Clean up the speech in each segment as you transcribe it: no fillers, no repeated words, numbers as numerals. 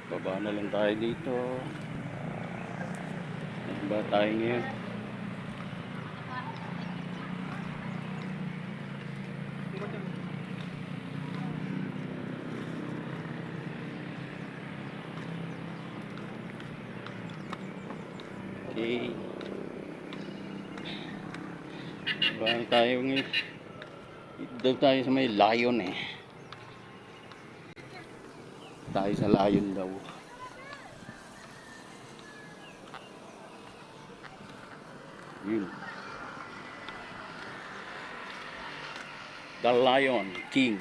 Baba na lang tayo dito. Ba tayo ngayon? Okay. Ba tayo ngayon? Daw tayo sa may Lion eh. Tayo sa Lion daw. Yun. The Lion King.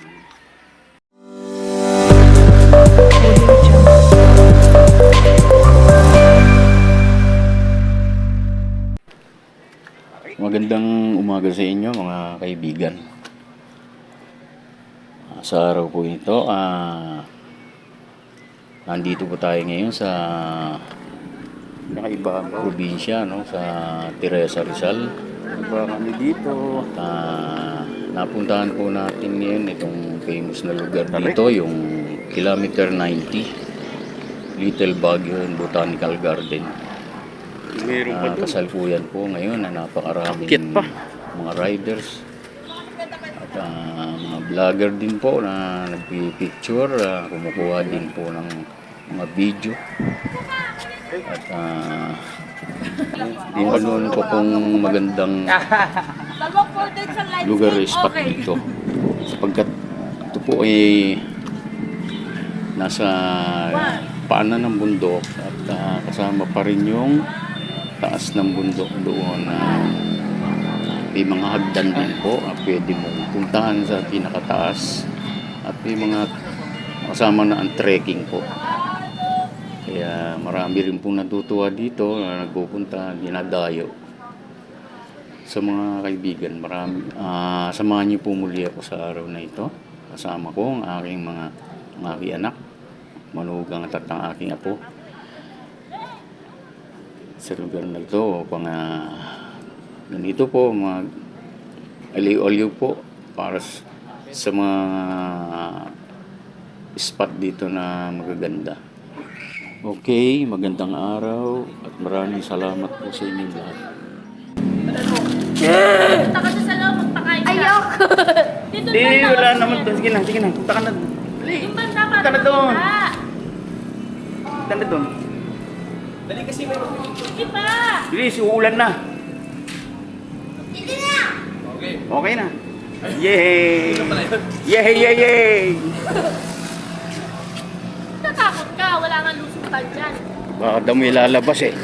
Magandang umaga sa inyo mga kaibigan. Sa araw po ito, nandito po tayo ngayon sa nakaibang probinsya, no, sa Teresa Rizal. Iba kami dito. At napuntahan po natin ngayon itong famous na lugar dito, yung Kilometer 90, Little Baguio Botanical Garden. Kasalukuyan po ngayon na napakaraming mga riders at mga vlogger din po na nagpipicture, kumukuha din po ng mga video at di pa noon po kung magandang lugar spot dito sapagkat ito po ay nasa paanan ng bundok at kasama pa rin yung taas ng bundok doon na may mga hagdan din po pwede mong puntahan sa pinakataas at may mga kasama na ang trekking po. Kaya marami rin pong natutuwa dito na nagpupunta, dinadayo. Sa mga kaibigan, samahan niyo po muli ako sa araw na ito. Kasama ko ang aking mga anak, manugang at ang aking apo. Sa lugar na ito, ganito po, aliw-aliw po para sa mga spot dito na magaganda. Okay, magandang araw at maraming salamat po sa inyo lahat. Punta ka sa loob, magpakain ka. Ayoko! Wala naman doon. Sige na. Punta ka na doon. Yung banda pa Punta na doon. Punta na doon. Dali kasi may Sige pa! Bilis, uulan na. Hindi na! Okay na. Yay! Yay! Natakot ka, wala nga lusutan dyan. Baka daw may lalabas eh.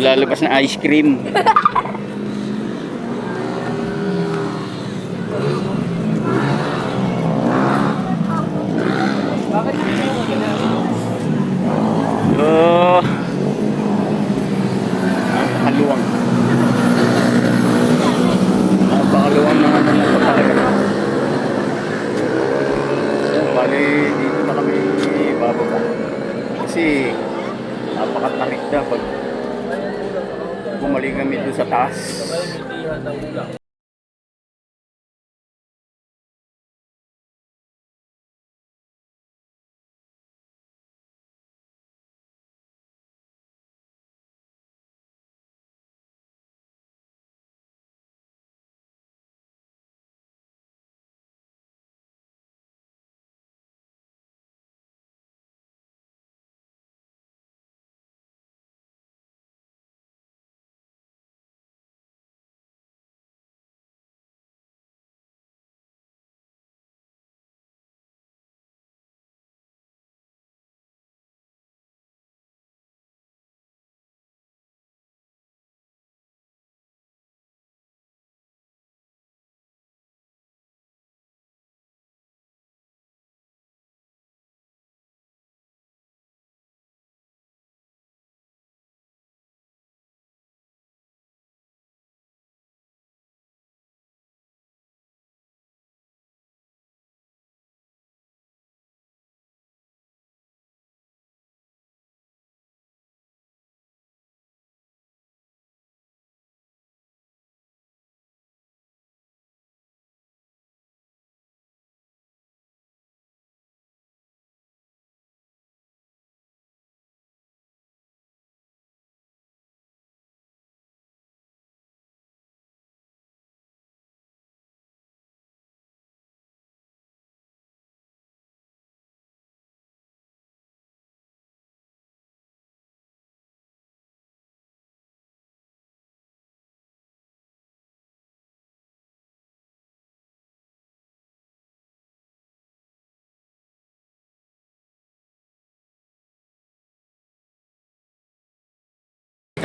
Lalabas na ice cream. Napakaluwang. Napakaluwang na naman ito talaga. Bali, dito na kami bababa. Kasi napakatarik na pag bumalik kami doon sa taas.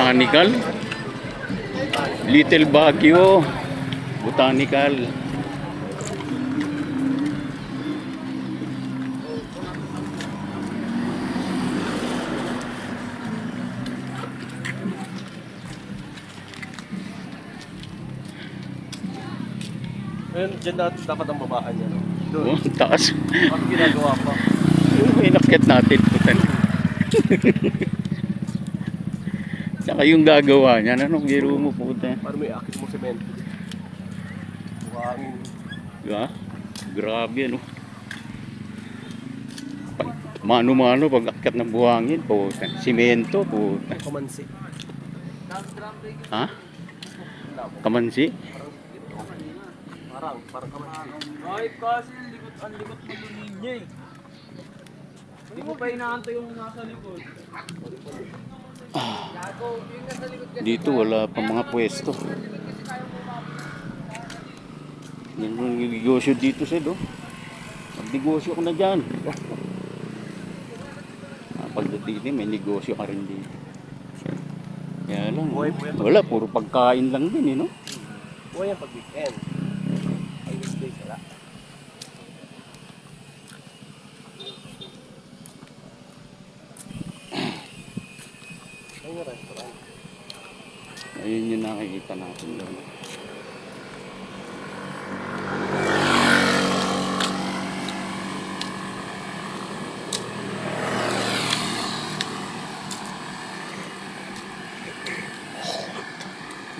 Botanical. Little Baguio. Botanical. Ayun, dyan dapat ang babahan niya, no? Oh, ang taas. Ano ginagawa pa? Inakyat natin. Putan. Saka yung gagawa niya. Anong biro mo puta? Para may akit mo semento. Buhangin. Diba? Grabe ano. Mano-mano pag akyat ng buhangin. Puta. Simento. Puta. Kamansi. Ha? Kamansi? Parang kamansi. Ay, kasi ang likot mo yung linya eh. Hindi mo pa inaantay yung nasa likod. Dito wala pa mga pwesto. Yan yung negosyo dito sa do. Magnegosyo ko na dyan. Pagdating may negosyo ka rin dito. Kaya lang, wala, puro pagkain lang din, no? Buhay yan pag weekend. Ay, weekdays wala. Ayun yung restaurant. Ayun yung nakikita natin doon.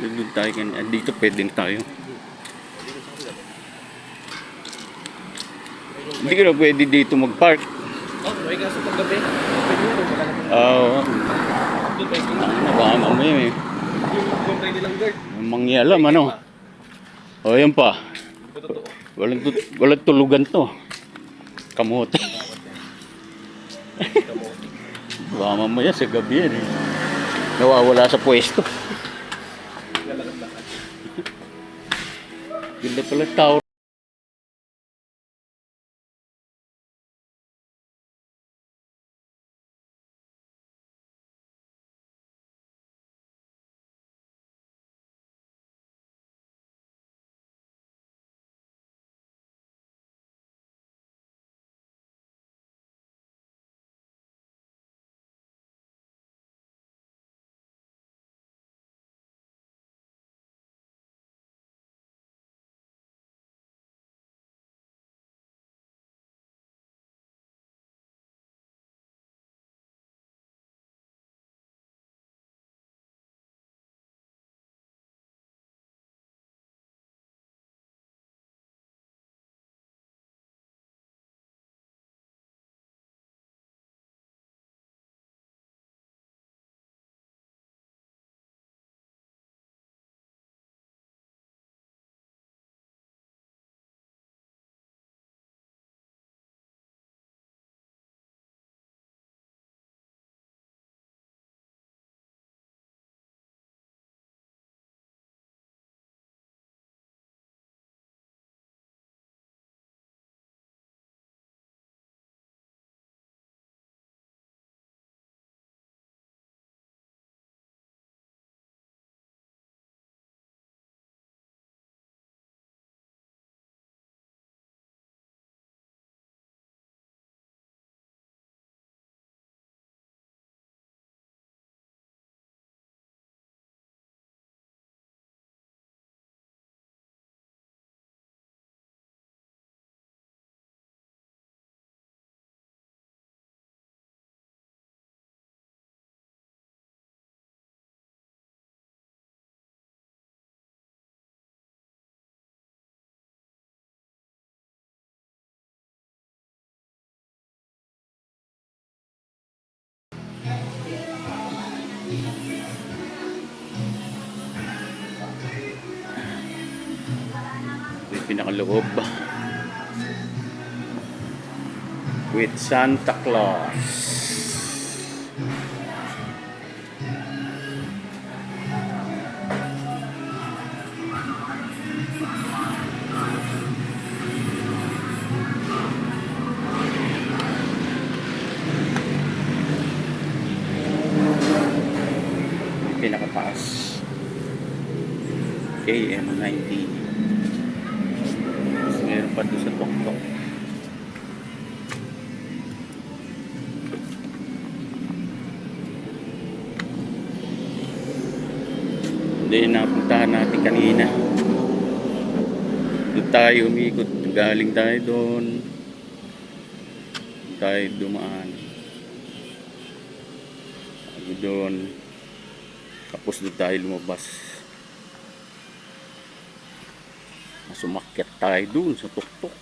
Doon tayo dito pwede na tayo. Hindi ka na pwede dito mag-park. Oh, may kaso paggabi. Pwede mo, wala na. Oo. Doon may Nabahama mo yun eh. yung pwede lang guard. Mangyalam ano. O yan pa. Hindi ko totoo. Walang tulugan to. Kamote. Baka mamaya sa gabi yan eh. Nawawala sa pwesto. Ganda pala tao. Yung pinakaloob. With Santa Claus. KM90. Meron pa doon sa tuktok. Hindi, napuntahan natin kanina. Doon tayo umikot. Galing tayo doon. Doon tayo dumaan. Tayo doon. Tapos doon tayo lumabas. Sumakyat tayo doon sa tuktok.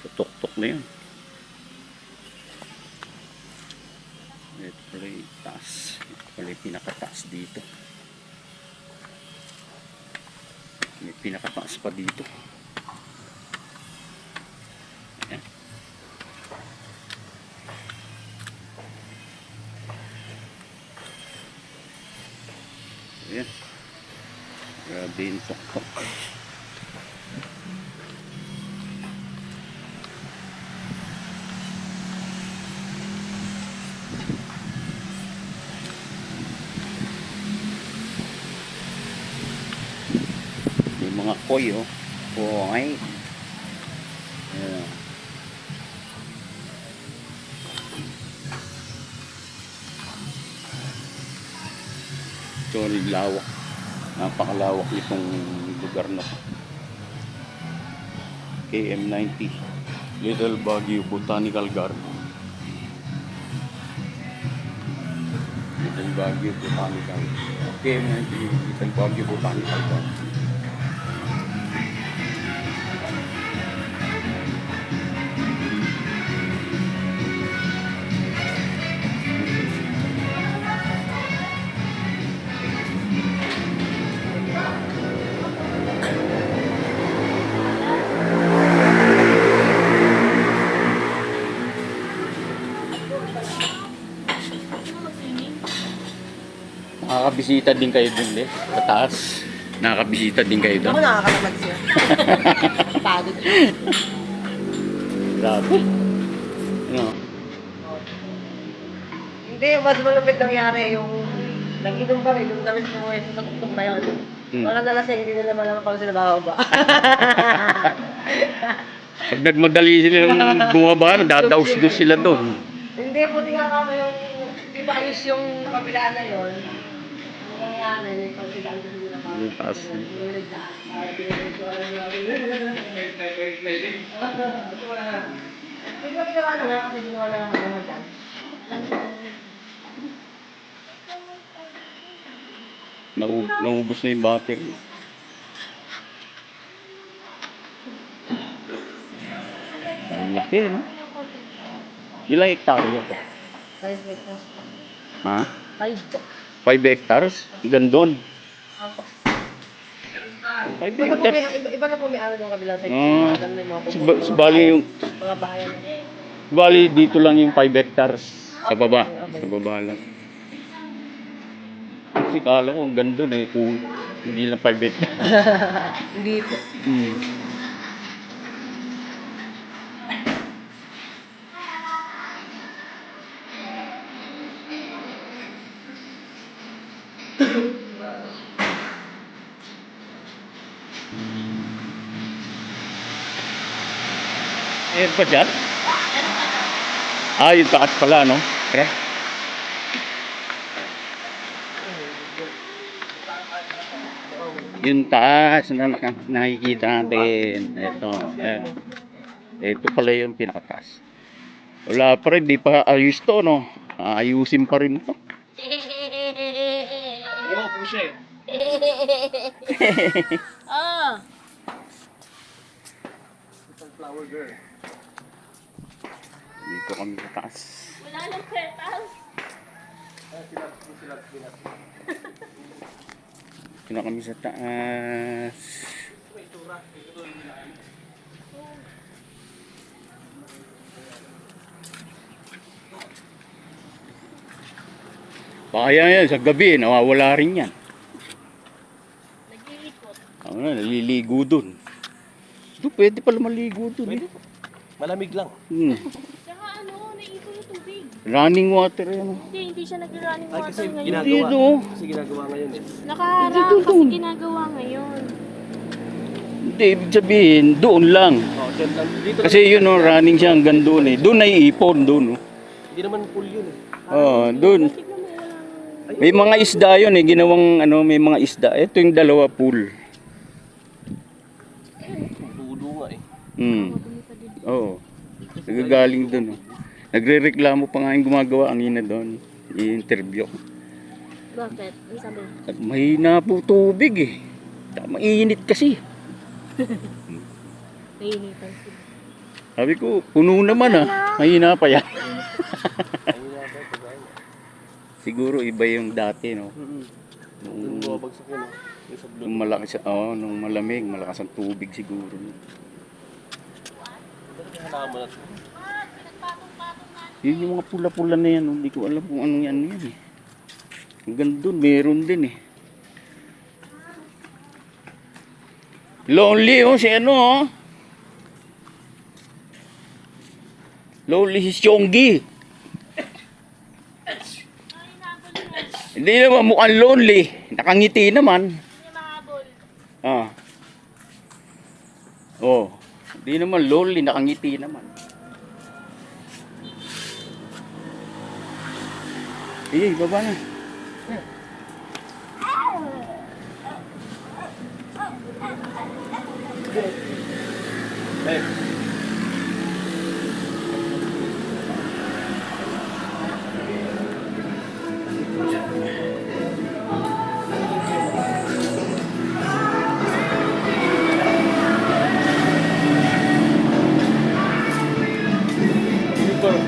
Sa tuktok na yun. Ito pala yung taas. Ito pala yung pinakataas dito. May pinakataas pa dito. Ayan. Ayan. Grabe yung tuktok. Yung mga koy, oh. Koy. Ayan. Ito yung lawak. Napakalawak itong lugar na to. KM90 Little Baguio Botanical Garden. Little Baguio Botanical KM90 Little Baguio Botanical Garden. Nakakabisita din kayo dun, sa taas. Nakakabisita din kayo dun. Ako nakakalamag siya. Pagod. Grabe. Ano? Hindi, mas malupit nangyari yung nag-inom kami, yung damit mo sa tuktok na yun. Mga nalasing, hindi nila malaman kung sila bababa. Pag nagmadali sila ng bumaba, dadaos-dos sila dun. Hindi, buti nga kami yung iba ayos yung kabilaan na yun. Ang nangyari, yung kabilaan na nila kami. Yung taas. Hindi ko ginawa na nga kasi ginawa na nga naman dyan. Naubos na yung battery. Ang laki, no? Ilang hektarya ito? 5 hectares. Ha? 5 po. 5 hectares? Gandun. Ako. 5 Iba na po hectares. iba na po may ano ng kabilang side. Ah. Alam na yung mga pupuno. Bali yung Mga bahayan. Bali, dito lang yung 5 hectares. Sa baba. Sa baba lang. Kasi kala ko ang ganda na kung hindi lang 5 hectares. Hindi po. Hmm. Ayan pa dyan? Ah, yung taas pala, no? Okay. Yung taas na nakikita natin. Ito. Ito pala yung pinakataas. Wala pa rin, di pa ayos to, no? Ayusin pa rin to. Oo, po siya eh. Ah. Flower girl. Dito kami sa taas. Wala lang petals. Dito na kami sa taas. Baka yan, sa gabi, nawawala rin yan. Nag-iikot. Naliligo dun. Pwede pala maligo dun. Pwede. Malamig lang. Hmm. Tsaka ano, naiipon yung tubig. Running water yan. Hindi siya nag-running Ay, kasi water ngayon. Hindi ginagawa. do. Kasi ginagawa ngayon eh. Nakaharap Hindi, kasi doon. ginagawa ngayon. Hindi, ibig sabihin, doon lang. Oh, dyan lang. Dito Kasi yun o, running siya hanggang doon eh. Doon naiipon, doon o. Hindi naman pool yun eh. Doon. Tignan mo walang... May mga isda yun eh, ginawang ano, may mga isda. Ito yung dalawa pool. Tulo nga eh. Oo. Nagagaling doon. Oh. Nagre-reklamo pa nga yung gumagawa kanina doon. I-interview. Bakit? Ano sabi? At mahina po tubig eh. Mainit kasi. Nainitan sila. Sabi ko, puno naman ah. Mahina pa yan. Siguro iba yung dati no. Yung bumabagsak yun oh. Yung sa blue. Nung malakas, nung malamig, malakas ang tubig siguro. Halaman na ito. Yun yung mga pula-pula na yan, hindi ko alam kung anong yan eh. Hanggang doon, meron din eh. Lonely oh, si ano oh. Lonely si Chonggi. Hindi naman mukhang lonely. Nakangiti naman. Hindi mahabol. Ah. Oh. Hindi naman lonely, nakangiti naman. Eh, baba na. Hey.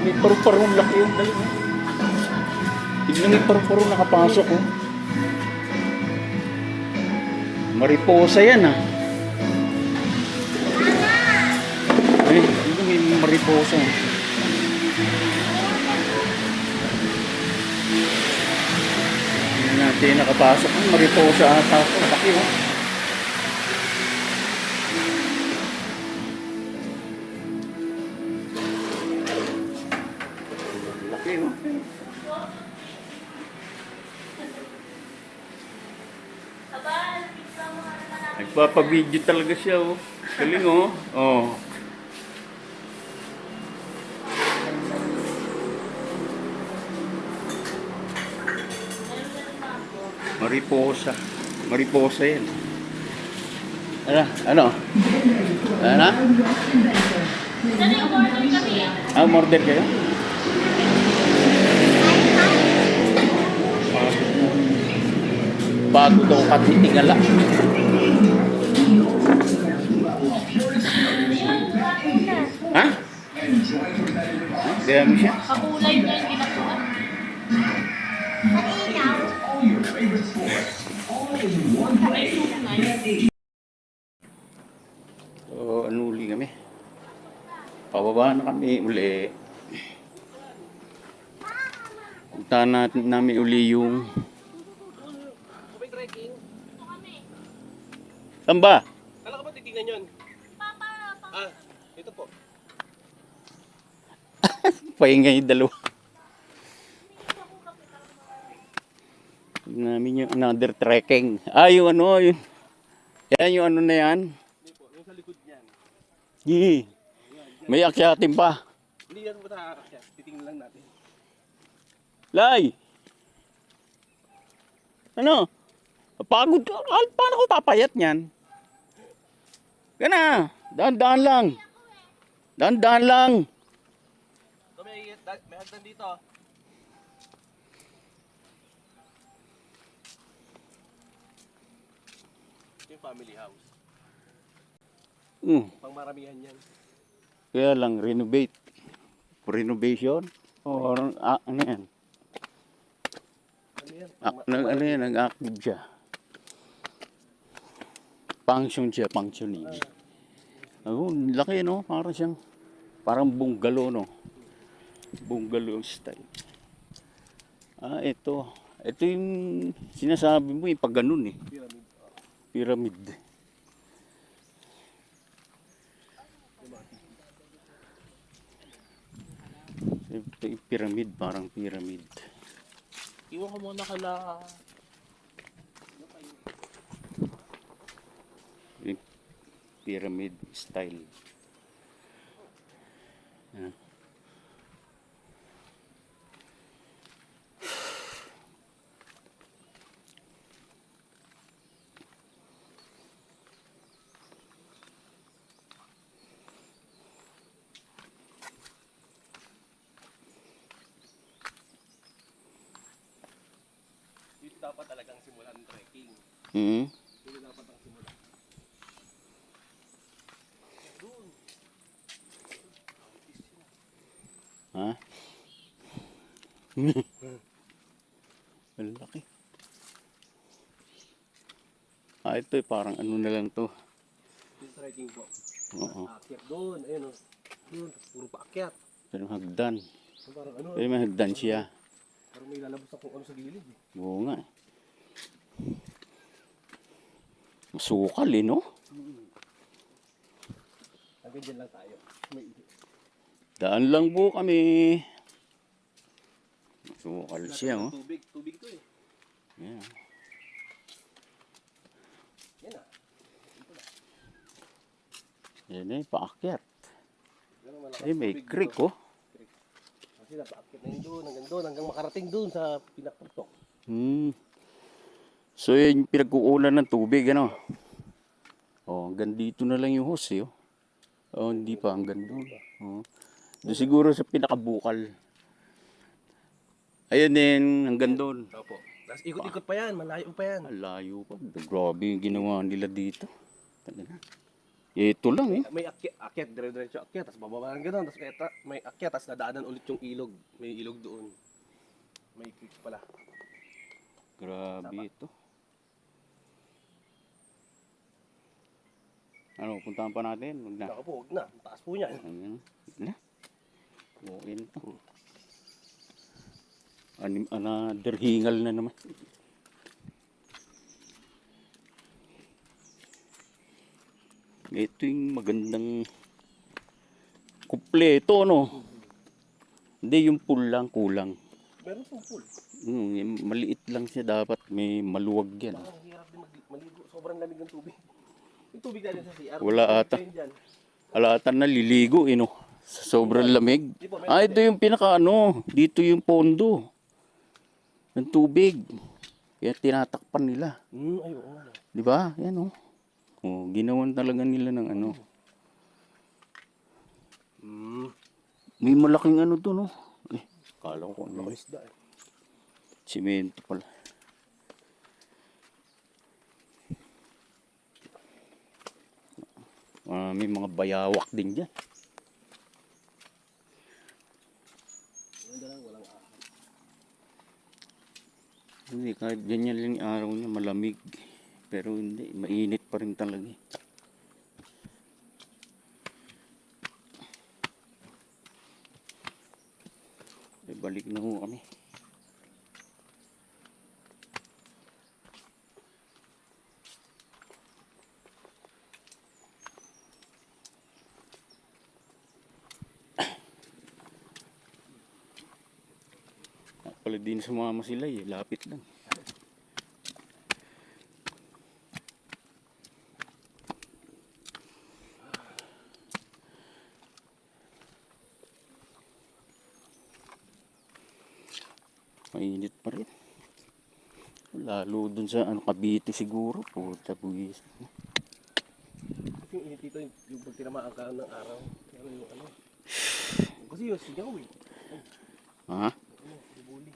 May paru-parong laki yung dali mo. Tignan may paru-parong nakapasok oh. Mariposa yan ah. Ay, dito may mariposa. Tignan natin nakapasok. Mariposa ata ito. Laki oh. Laki oh. Nagpapabideo talaga siya oh. Galing oh. Oh. Mariposa. Mariposa yan. Ano? Ano? Dali, order kami. Order kayo? Bago daw katitingala. Ha? Kaya mo siya? Kakulay na yung ginakuha. So, ano uli kami? Pababa na kami uli. Punta namin uli yung... May trekking. Saan ba? Kala ka ba titignan yun? Ah, ito po. Pahinga yung dalawa. Tignan namin yung another trekking. Yung ano, yun. Yan yung ano na yan. Hindi po, yung sa likod niyan. Yee. May akyatin pa. Hindi yan po nakakasya. Titingnan lang natin. Lay! Ano? Pagod ka. Paano ko papayat niyan? Gana. Dahan-dahan lang. Dahan-dahan lang. So, may hagdan dito. Yung family house. Pang maramihan yan. Kaya lang, renovate. Renovation? O ano yan? Ano yan? Ano yan, nag-active siya. Function siya, functioning. Laki no? Parang bungalow no? Bungalow style. Ito. Ito yung sinasabi mo pag ganun eh. Pyramid. Ito yung pyramid, parang pyramid. Iwan ko muna kala. Yung pyramid style. Yan. Dito dapat talagang simulan ng trekking. Mhm. Dito dapat ang simula. Doon. Ha? Ang laki. Ito parang ano na lang to. Yung trekking po. Oo. Akyat doon. Ayun o. Doon. Puro paakyat. Pero hagdan. Parang ano. Pero may hagdan siya. Parang may lalabas na kung ano sa gilid. Oo nga. Masukal eh, no? Hanggang dyan lang tayo. May Daan lang po kami. Masukal siya, oh. tubig. Tubig to eh. Yeah. Yan ah. Yan eh, paakyat. Yan ang malakas Eh, may tubig creek, dito. oh. Kasi napaakyat na yun doon. Hanggang makarating doon sa pinakputok. So, yun yung pinagkukulan ng tubig, ano? Oh, hanggang dito na lang yung hose, eh, oh. Oh, hindi pa, hanggang doon. Oh. Doon siguro sa pinakabukal. Ayun din, hanggang doon. Opo. Tapos ikot-ikot pa yan. Malayo pa yan. Ang layo pa. Grabe yung ginawa nila dito. Talaga. Ito lang, eh. May akyat, dire-diretso akyat, tapos bababa ng gano'n, tapos may akyat, tapos nadaanan ulit yung ilog. May ilog doon. May creek pala. Grabe ito. Ano, puntahan pa natin? Huwag na. Saka po, huwag na. Ang taas po niyan. Ayan. Huwag na. Okay na to. Derhingal na naman. Ito yung magandang kumpleto, no? Hindi, yung pool lang, kulang. Meron pong pool. Yung maliit lang siya, dapat may maluwag yan. Parang hirap din maligo. Sobrang lamig ng tubig. Yung tubig natin sa CR. Wala ata. Ayun dyan. Alatan na liligo, eh, no? Sa sobrang lamig. Ito yung pinaka, ano, dito yung pondo. Ng tubig. Kaya tinatakpan nila. Ay, oo nga. Di ba? Yan, oh. Oh, ginawan talaga nila ng ano. May malaking ano to, no? Eh, kala ko ano. Isda eh. Simento pala. May mga bayawak din dyan. Ganda lang, walang ahas. Hindi, kahit ganyan lang yung araw niya, malamig. Pero hindi, mainit pa rin talaga. Balik na ho kami. Pala din sumama sila eh, lapit lang. Mainit pa rin. Lalo dun sa ano, Cavite siguro. Puta buwis. Kasi yung init dito, yung pag tinamaan ka ng araw. Pero yung ano. Kasi yung sigaw eh. Ha? Ano, bubuli.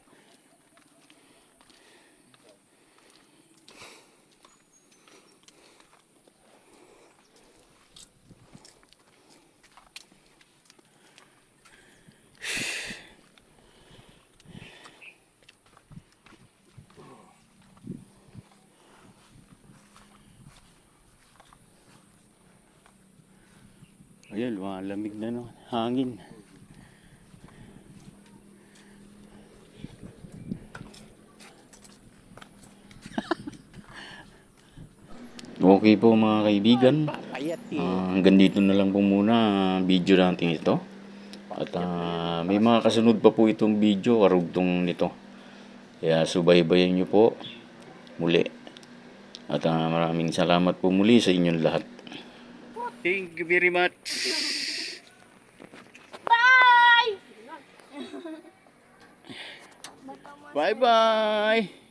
Ayan, malamig na no. Hangin. Okay po mga kaibigan. Hanggang dito na lang po muna ang video natin ito. At may mga kasunod pa po itong video karugtong nito. Kaya subaybayan nyo po muli. At maraming salamat po muli sa inyong lahat. Thank you very much. Bye! Bye-bye.